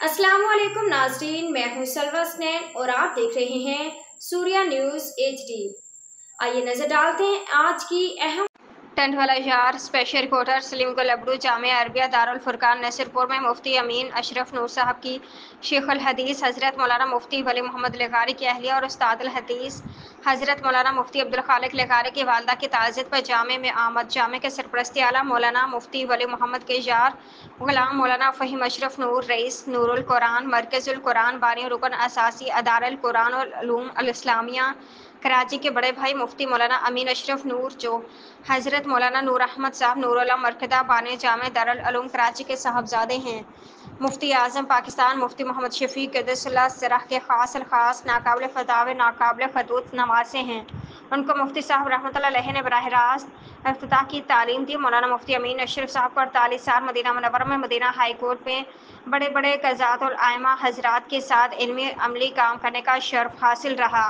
अस्सलाम वालेकुम नाज़रीन, मैं हूं सलवा स्नैन और आप देख रहे हैं सूर्या न्यूज़ HD। आइए नजर डालते हैं आज की अहम टेंट वाला इजहार। स्पेशल रिपोर्टर सलीम गुल अब्दू। जामिया अरबिया दारुल फुरकान नसीरपुर में मुफ्ती अमीन अशरफ नूर साहब की शेख अल हदीस हज़रत मौलाना मुफ्ती वली मोहम्मद लेगारी की अहलिया और उस्ताद अल हदीस हज़रत मौलाना मुफ्ती अब्दुल खालिक लेगारी की वालदा की ताज़ियत पर जामे में आमद। जामे के सरपरस्ती आला मौलाना मुफ्ती वली मोहम्मद के जार गुलाम मौलाना फ़हीम अशरफ नूर रईस नूरुल कुरान मरकज़ुल कुरान बानी रुकन असासी अदारुल कुरान वल उलूम अल इस्लामिया कराची के बड़े भाई मुफ्ती मौलाना अमीन अशरफ नूर जो हज़रत मौलाना नूर अहमद साहब नूरुल्लाह मरकदा बानी जामे दारुल उलूम कराची के साहबजादे हैं। मुफ्ती आज़म पाकिस्तान मुफ्ती मोहम्मद शफीक क़द्दसल्लाह सिरह के ख़ास अल-ख़ास नाकाबिल फ़तावे नाकाबिल ख़ुतूत नवासे हैं। उनको मुफ्ती साहब रहमतुल्लाह अलैहि ने बराह रास्त इफ्तिताह की तालीम दी। मौलाना मुफ्ती अमीन अशरफ साहब को 48 साल मदीना मुनव्वरा में मदीना हाई कोर्ट में बड़े बड़े क़ज़ात उल आइमा हज़रात के साथ इल्मी अमली काम करने का शर्फ हासिल रहा।